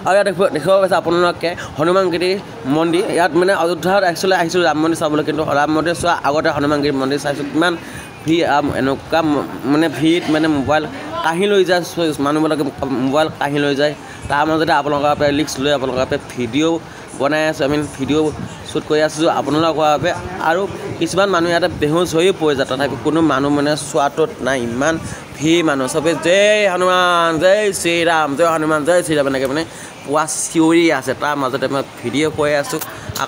আৰু ইয়াত দেখিব পাইছে আপোনালোকে হনুমানগিৰি মন্দিৰ ইয়াত মানে অযোধ্যাত একচুৱেলি আহিছিলোঁ ৰাম মন্দিৰ চাবলৈ কিন্তু ৰাম মন্দিৰ চোৱা আগতে হনুমানগিৰি মন্দিৰ চাইছোঁ কিমান ভিৰ এনেকুৱা মানে ভিৰত মানে মোবাইল কাঢ়ি লৈ যায় মানুহবিলাকে মোবাইল কাঢ়ি লৈ যায় তাৰ মাজতে আপোনালোকৰ পৰা লিক্স লৈ আপোনালোকৰ পৰা ভিডিঅ' বনাই আছোঁ ভিডিঅ' শ্বুট কৰি আছোঁ আপোনালোকৰ বাবে আৰু কিছুমান মানুহ ইয়াতে বেহুচ হৈয়ে পৰি যায় তথাপি কোনো মানুহ মানে চোৱাটোত নাই ইমান ভিৰ মানুহ চবেই জয় হনুমান জয় শ্ৰীৰাম জয় হনুমান জয় শ্ৰীৰাম এনেকৈ মানে পুৱা চিঞৰি আছে তাৰ মাজতে মই ভিডিঅ' কৰি আছোঁ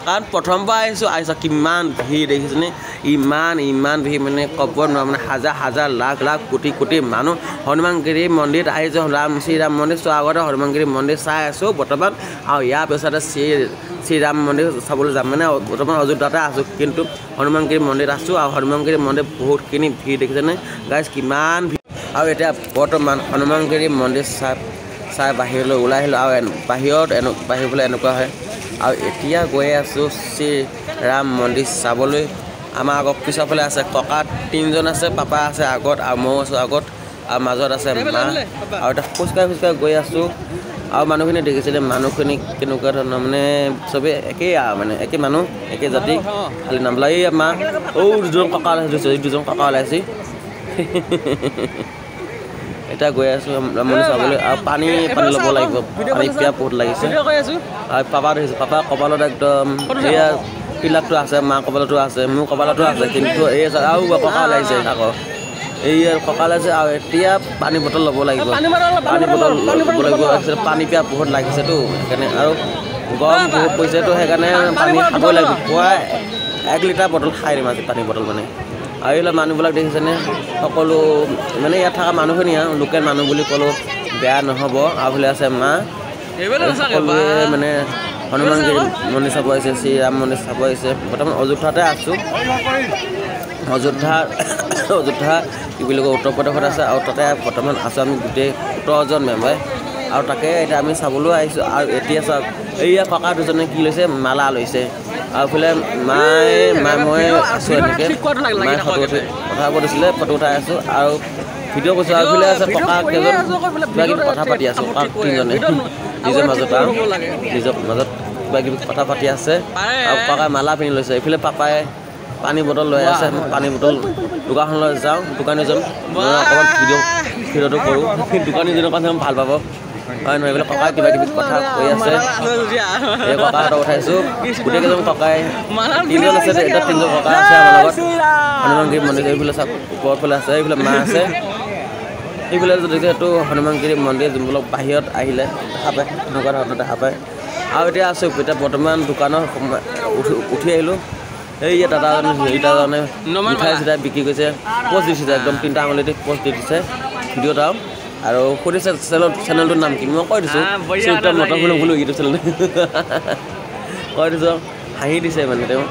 কাৰণ প্ৰথমবাৰ আহিছোঁ কিমান ভিৰ দেখিছেনে ইমান ভিৰ মানে ক'ব নোৱাৰোঁ মানে হাজাৰ লাখ কোটি মানুহ হনুমানগিৰি মন্দিৰত আহিছোঁ শ্ৰীৰাম মন্দিৰ চোৱাৰ আগতে হনুমানগিৰি মন্দিৰ চাই আছোঁ বৰ্তমান আৰু ইয়াৰ পিছতে শ্ৰীৰাম মন্দিৰ চাবলৈ যাম মানে বৰ্তমান অযোধ্যাতে আছোঁ কিন্তু হনুমানগিৰি মন্দিৰত আছোঁ আৰু হনুমানগিৰি মন্দিৰ বহুতখিনি ভিৰ দেখিছেনে গাইজ কিমান ভিৰ আৰু এতিয়া বৰ্তমান হনুমানগিৰি মন্দিৰ চাই বাহিৰলৈ ওলাই আহিলোঁ আৰু বাহিৰত বাহিৰলৈ এনেকুৱা হয় আৰু এতিয়া গৈ আছোঁ শ্ৰীৰাম মন্দিৰ চাবলৈ আমাৰ আগত পিছৰ ফালে আছে ককা 3জন আছে পাপা আছে আগত আৰু মই আছোঁ আগত আৰু মাজত আছে মা আৰু এতিয়া খোজকাঢ়ি গৈ আছোঁ আৰু মানুহখিনি দেখিছিলে মানুহখিনি কেনেকুৱা ধৰণৰ মানে চবেই একেই আৰু মানে একে মানুহ একে জাতি খালি নাম লাই মা দুজন ককা ওলাইছে দুজন ককা ওলাইছে এতিয়া গৈ আছোঁ মন্দিৰ চাবলৈ আৰু পানী ল'ব লাগিব পানী পিয়া বহুত লাগিছে আৰু পাপা দেখিছোঁ পাপা কপালত একদম এয়া পিলাকটো আছে মা কপালতো আছে মোৰ কপালতো আছে কিন্তু এই আৰু ককা ওলাইছে আকৌ এই ককা ওলাইছে আৰু এতিয়া পানী বটল ল'ব লাগিব পানী বটল ল'ব লাগিব পানী পিয়া বহুত লাগিছেতো সেইকাৰণে আৰু গৰম বহুত পৰিছেতো সেইকাৰণে পানী খাবই লাগিব পুৱা 1 লিটাৰ বটল খাই দিম আজি পানী বটল মানে আৰু এইবিলাক মানুহবিলাক দেখিছেনে সকলো মানে ইয়াত থকা মানুহখিনি আৰু লোকেল মানুহ বুলি ক'লেও বেয়া নহ'ব আৰু বোলে আছে মা সকলোৱে মানে হনুমানগিৰি মন্দিৰ চাব আহিছে শ্ৰীৰাম মন্দিৰ চাব আহিছে বৰ্তমান অযোধ্যাতে আছোঁ অযোধ্যা কি বুলি কয় উত্তৰ প্ৰদেশত আছে আৰু তাতে বৰ্তমান আছোঁ আমি গোটেই 17জন মেম্বাৰ আৰু তাকে এতিয়া আমি চাবলৈ আহিছোঁ আৰু এতিয়া চাওক এইয়া ককা দুজনে কি লৈছে মালা লৈছে আৰু এইফালে মই আছোঁ এনেকৈ মায়ে কথা পাতিছিলে ফটো উঠাই আছোঁ আৰু ভিডিঅ' কৰিছোঁ আৰু এইফালে আছে ককা কেইজন কিবাকিবি কথা পাতি আছোঁ ককা 3জনে নিজৰ মাজত আৰু নিজৰ মাজত কিবাকিবি কথা পাতি আছে আৰু ককাই মালা পিন্ধি লৈছে এইফালে পাপাই পানী বটল লৈ আছে পানী বটল দোকানখনলৈ যাওঁ দোকানীজন মই অকণমান ভিডিঅ'টো কৰোঁ দোকানীজনৰ কাৰণে ভাল পাব হয় নহয় এইবিলাক ককাই কিবাকিবি কথা কৈ আছে এই ককাহঁতক উঠাইছোঁ গোটেইকেইজন ককাই 3জন আছে এতিয়া 3জন ককা আছে আমাৰ লগত হনুমানগিৰি মন্দিৰ এইফালে চাওক ওপৰৰ ফালে আছে এইফালে মা আছে এইফালে যিহেতু হনুমানগিৰি মন্দিৰ যোনবিলাক বাহিৰত আহিলে দেখা পায় এনেকুৱা ধৰণৰ দেখা পায় আৰু এতিয়া আছোঁ এতিয়া বৰ্তমান দোকানত উঠি আহিলোঁ এই দাদাজনে মিঠাই চিঠাই বিক্ৰী কৰিছে পষ্ট দিছে একদম 3টা আঙুলিতে পষ্ট দি দিছে ভিডিঅ'ত আৰু সুধিছে চেনেলটোৰ নাম কি মই কৈ দিছোঁ মটৰ ফুলো ইউটিউব চেনেল কৈ দিছোঁ হাঁহি দিছে মানে তেওঁ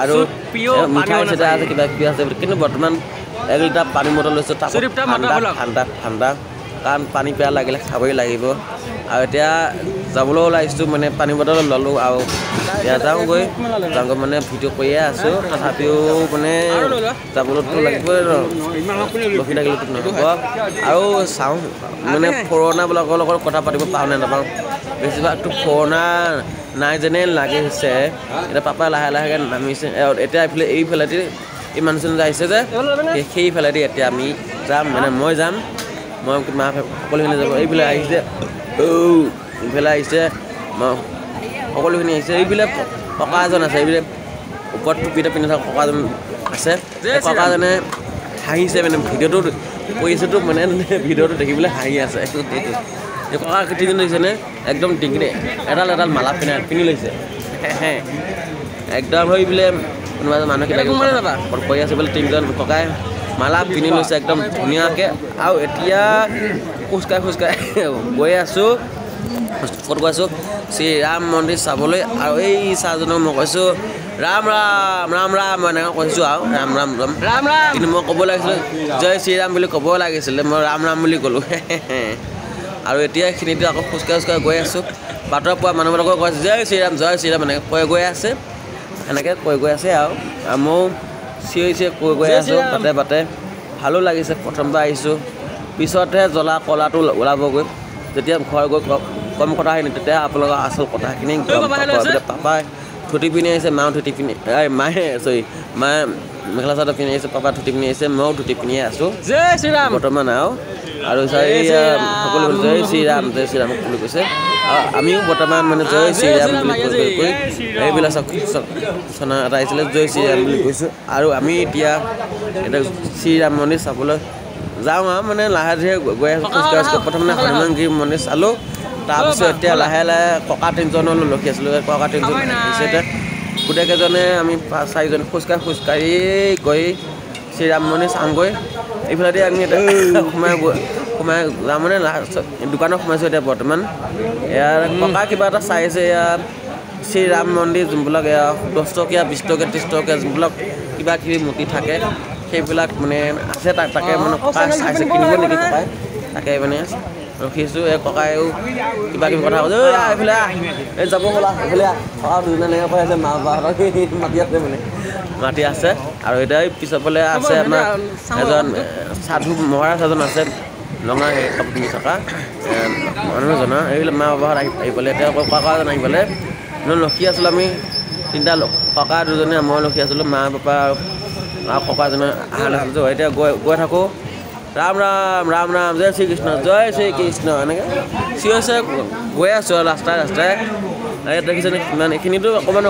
আৰু মিঠাই চিঠাই আছে কিবা কিবি আছে কিন্তু বৰ্তমান 1 লিটাৰ পানী বটল লৈছোঁ ঠাণ্ডা কাৰণ পানী পিয়া লাগিলে খাবই লাগিব আৰু এতিয়া যাবলৈ ওলাইছোঁ মানে পানী বটল ল'লোঁ আৰু এতিয়া যাওঁগৈ মানে ভিডিঅ' কৰিয়ে আছোঁ তথাপিও মানে যাবলৈতো লাগিবই ৰখি থাকিলেতো নহ'ব আৰু চাওঁ মানে কৰোণাবিলাকৰ লগত কথা পাতিব পাৰোঁ নে নাপাওঁ বেছিভাগতো কৰোণা নাই যেনে লাগিছে এতিয়া পাপাই লাহে নামিছে এতিয়া এইফালেদি এই মানুহজন আহিছে যে সেইফালেদি এতিয়া আমি যাম মানে মই যাম মই মা সকলোখিনি যাব এইফালে আহিছে এইফালে আহিছে সকলোখিনি আহিছে এইফালে ককা এজন আছে এইফালে ওপৰত টুপিটা পিন্ধি থকা ককা এজন আছে ককাজনে হাঁহিছে মানে ভিডিঅ'টো কৰিছেতো মানে ভিডিঅ'টো দেখিবলৈ হাঁহি আছে এই ককা 3জন দেখিছেনে একদম ডিঙিৰে এডাল মালা পিন্ধি লৈছে একদম হৈ বোলে কোনোবা মানুহ কিবা কৈ আছে বোলে 3জন ককাই মালা পিন্ধি লৈছে একদম ধুনীয়াকৈ আৰু এতিয়া খোজকাঢ়ি গৈ আছোঁ ক'ত গৈ আছোঁ শ্ৰীৰাম মন্দিৰ চাবলৈ আৰু এই চাৰজনক মই কৈছোঁ ৰাম এনেকৈ কৈছোঁ আৰু ৰাম কিন্তু মই ক'ব লাগিছিলে জয় শ্ৰীৰাম বুলি ক'ব লাগিছিলে মই ৰাম বুলি ক'লোঁ আৰু এতিয়া এইখিনিতে আকৌ খোজকাঢ়ি গৈ আছোঁ বাটৰ পৰা মানুহবিলাকক কৈছোঁ জয় শ্ৰীৰাম এনেকৈ গৈ আছে এনেকৈ গৈ আছে আৰু ময়ো চিঞৰি কৈ গৈ আছোঁ বাটে ভালো লাগিছে প্ৰথমবাৰ আহিছোঁ পিছতহে জ্বলা কলাটো ওলাবগৈ যেতিয়া ঘৰ গৈ কম কথাখিনি তেতিয়া আপোনালোকৰ আচল কথাখিনি পাপাই ধুতি পিন্ধি আহিছে মাও ধুতি পিন্ধি মায়ে মায়ে মেখেলা চাদৰ পিন্ধি আহিছে পাপা ধুতি পিন্ধি আহিছে ময়ো ধুতি পিন্ধিয়ে আছোঁ বৰ্তমান আৰু সকলো জয় শ্ৰীৰাম বুলি কৈছে আমিও বৰ্তমান মানে জয় শ্ৰীৰাম বুলি কৈ এইবিলাক চনা এটা আহিছিলে জয় শ্ৰীৰাম বুলি কৈছোঁ আৰু আমি এতিয়া শ্ৰীৰাম মন্দিৰ চাবলৈ যাওঁ মানে লাহে ধীৰে গৈ আছোঁ খোজকাঢ়ি প্ৰথমে হনুমানগিৰি মন্দিৰ চালোঁ তাৰপিছত এতিয়া লাহে লাহে ককা তিনিজনলৈ ৰখি আছিলোঁ ককা তিনিজন আহিছে এতিয়া গোটেইকেইজনে আমি 4জন খোজকাঢ়ি গৈ শ্ৰীৰাম মন্দিৰ চাওঁগৈ এইফালেদি আমি এতিয়া সোমাই যাওঁ মানে দোকানত সোমাইছোঁ এতিয়া বৰ্তমান ইয়াৰ ককা কিবা এটা চাইছে ইয়াত শ্ৰীৰাম মন্দিৰ যোনবিলাক 10 টকীয়া 20 টকীয়া 30 টকীয়া যোনবিলাক কিবা কিবি মূৰ্তি থাকে সেইবিলাক মানে আছে তাকে মানে ককাই চাইছে কিনিব নেকি ককাই তাকে মানে ৰখিছোঁ ককায়েও কিবা কিবি কথা কৈছে এইফালে যাব ক'লা এইফালে ককা দুজনে কৈ আছে মা বাহঁতক মাতি আছে মানে মাতি আছে আৰু এতিয়া পিছৰফালে আছে আমাৰ এজন সাধু মহাৰাজ এজন আছে লঙা কাপোৰ পিন্ধি থকা মানুহজনা এইবিলাক মা বাবাহঁত আহি পেলাই এতিয়া ককা এজন আহি পেলাই ৰখি আছিলোঁ আমি তিনিটা ককা দুজনে মই ৰখি আছিলোঁ মা পাপা আৰু ককাজনে অহা নাছিলোঁ এতিয়া গৈ থাকোঁ ৰাম ৰাম ৰাম ৰাম জয় শ্ৰীকৃষ্ণ এনেকৈ চিঞৰিছে গৈ আছোঁ আৰু ৰাস্তাই দেখিছেনে কিমান এইখিনিতো অকণমান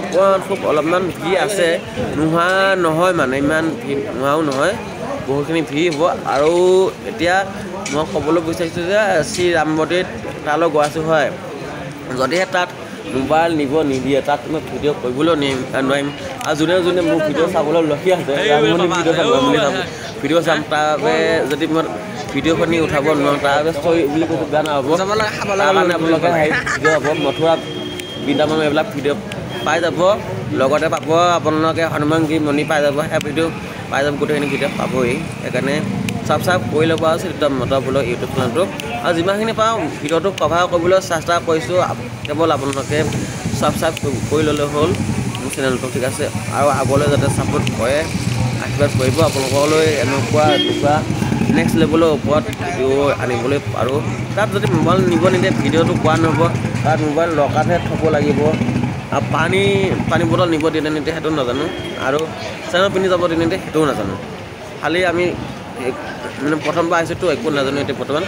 খুব অলপমান ভিৰ আছে নোহোৱা নহয় মানে ইমান ভিৰ নোহোৱাও নহয় বহুতখিনি ভিৰ হ'ব আৰু এতিয়া মই ক'বলৈ বিচাৰিছোঁ যে শ্ৰীৰাম মন্দিৰ তালৈ গৈ আছোঁ হয় যদিহে তাত মোবাইল নিব নিদিয়ে তাত মই ভিডিঅ' কৰিবলৈও নোৱাৰিম আৰু যোনে মোৰ ভিডিঅ' চাবলৈ ৰখি আছে ভিডিঅ' চাম তাৰ বাবে যদি মই ভিডিঅ'খনি উঠাব নোৱাৰোঁ তাৰ বাবে ষ্টৰি বুলি কৈছোঁ বেয়া নহ'ব তাৰ কাৰণে আপোনালোকে ভিডিঅ' হ'ব মথুৰা বৃন্দাবন এইবিলাক ভিডিঅ' পাই যাব লগতে পাব আপোনালোকে হনুমানগিৰি মন্দিৰ পাই যাব সেই ভিডিঅ' পাই যাব গোটেইখিনি ভিডিঅ' পাবই সেইকাৰণে ছাবস্ক্ৰাইব কৰি ল'ব আৰু চিত্তম মতবলৈ ইউটিউব চেনেলটো আৰু যিমানখিনি পাওঁ ভিডিঅ'টো কভাৰ কৰিবলৈ চেষ্টা কৰিছোঁ কেৱল আপোনালোকে ছাবস্ক্ৰাইব কৰি ল'লে হ'ল মোৰ চেনেলটো ঠিক আছে আৰু আগলৈ যাতে ছাপোৰ্ট কৰে আশীৰ্বাদ কৰিব আপোনালোকলৈ এনেকুৱা নেক্সট লেভেলৰ ওপৰত ভিডিঅ' আনিবলৈ আৰু তাত যদি মোবাইল নিব নিদিয়ে ভিডিঅ'টো পোৱা নহ'ব তাত মোবাইল লকাতহে থ'ব লাগিব আৰু পানী বটল নিব দিয়ে নিদিয়ে সেইটো নাজানো আৰু চেনেল পিন্ধি যাব দিয়ে নিদিয়ে সেইটোও নাজানো খালি আমি মানে প্ৰথমবাৰ আহিছোঁতো একো নাজানো এতিয়া বৰ্তমান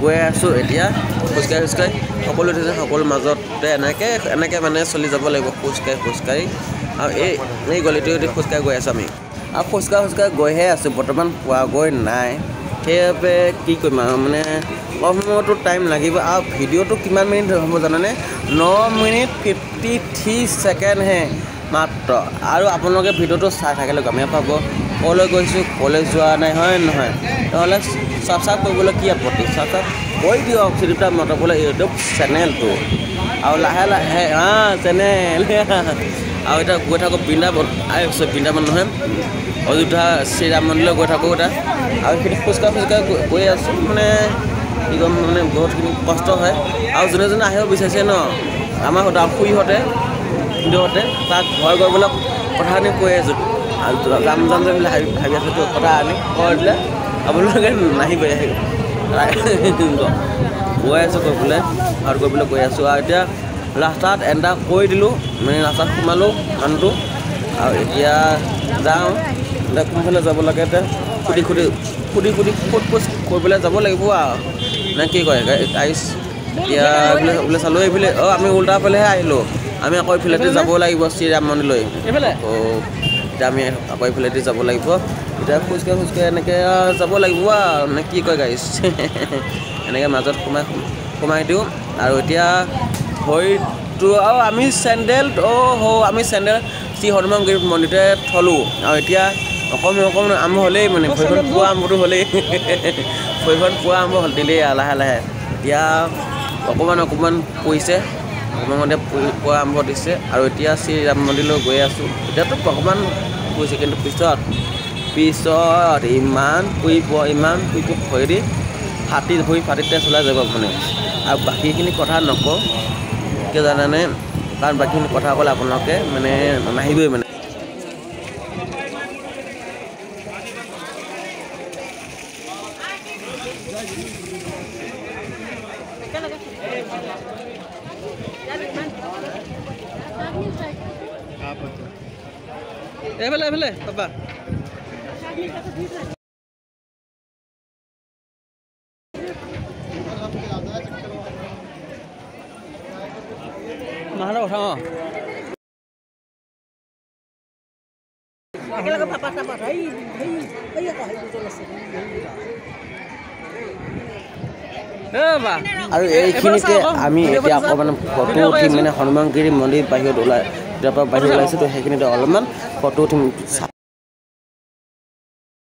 গৈ আছোঁ এতিয়া খোজকাঢ়ি সকলো উঠিছে সকলো মাজতে এনেকৈ মানে চলি যাব লাগিব খোজকাঢ়ি আৰু এই গলিটোৱেদি খোজকাঢ়ি গৈ আছোঁ আমি আৰু খোজকাঢ়ি গৈহে আছোঁ বৰ্তমান পোৱাগৈ নাই সেইবাবে কি কৰিম আৰু মানে কম সময়তো টাইম লাগিব আৰু ভিডিঅ'টো কিমান মিনিট হ'ব জানেনে 9 মিনিট 53 ছেকেণ্ডহে মাত্ৰ আৰু আপোনালোকে ভিডিঅ'টো চাই থাকিলে গমেই পাব ক'লৈ গৈছোঁ ক'লৈ যোৱা নাই হয় নহয় নহ'লে ছাবস্ক্ৰাইব কৰিবলৈ কি আপত্তি ছাবস্ক্ৰাইব কৰি দিয়ক চিৰিটা মতবলৈ ইউটিউব চেনেলটো আৰু লাহে চেনেল আৰু এতিয়া গৈ থাকোঁ বৃন্দাবন বৃন্দাবন নহয় অযোধ্যা শ্ৰীৰাম মন্দিৰলৈ গৈ থাকোঁ এতিয়া আৰু সেইখিনি খোজকাঢ়ি গৈ আছোঁ মানে কি ক'ম মানে বহুতখিনি কষ্ট হয় আৰু যোনে আহিব বিচাৰিছে ন আমাৰ খুৰীহঁতে ভিডিঅ'হঁতে তাক ভয় কৰিবলৈ কথাখিনি কৈ আছোঁ যাম বুলি ভাবি আছোঁতো কথা আনি কৈ দিলে আপোনালোকে নাহিব গৈ আছোঁ কৰিবলৈ আৰু কৰিবলৈ গৈ আছোঁ আৰু এতিয়া ৰাস্তাত এণ্টাৰ কৰি দিলোঁ মানে ৰাস্তাত সোমালোঁ মানুহটো আৰু এতিয়া যাওঁ এতিয়া কোনফালে যাব লাগে এতিয়া সুধি সোধ কৰিবলৈ যাব লাগিব আৰু নে কি কয় গাইছ এতিয়া বোলে চালোঁ এইফালে আমি উল্টা ফালেহে আহিলোঁ আমি আকৌ এইফালেদি যাব লাগিব শ্ৰীৰাম মন্দিৰলৈ এতিয়া আমি আকৌ এইফালেদি যাব লাগিব এতিয়া খোজকাঢ়ি এনেকৈ যাব লাগিব আৰু নে কি কয় গাইছ এনেকৈ মাজত সোমাই দিওঁ আৰু এতিয়া ভৰিটো আৰু আমি চেণ্ডেল আমি চেণ্ডেল শ্ৰী হনুমানগিৰি মন্দিৰতে থলোঁ আৰু এতিয়া অকণমান আৰম্ভ হ'লেই মানে ভৰিখন পোৱা আৰম্ভটো হ'লেই ভৰিখন পোৱা আৰম্ভ হ'ল দিলেই লাহে এতিয়া অকণমান পৰিছে অকণমানতে পোৱা আৰম্ভ দিছে আৰু এতিয়া শ্ৰীৰাম মন্দিৰলৈ গৈ আছোঁ এতিয়াতো অকণমান পৰিছে কিন্তু পিছত ইমান পুৰিব ভৰি ফাটিতে চলাই যাব মানে আৰু বাকীখিনি কথা নকওঁ কিয় জানানে কাৰণ বাকীখিনি কথা ক'লে আপোনালোকে মানে নাহিবই মানে এইফালে পাপা মাহৰ কথা আৰু এইখিনিতে আমি এতিয়া অকণমান ফটো উঠিম মানে হনুমানগিৰি মন্দিৰ বাহিৰত ওলাই তাৰ পৰা বাহিৰত ওলাইছোঁ তো সেইখিনিতে অলপমান ফটো উঠিম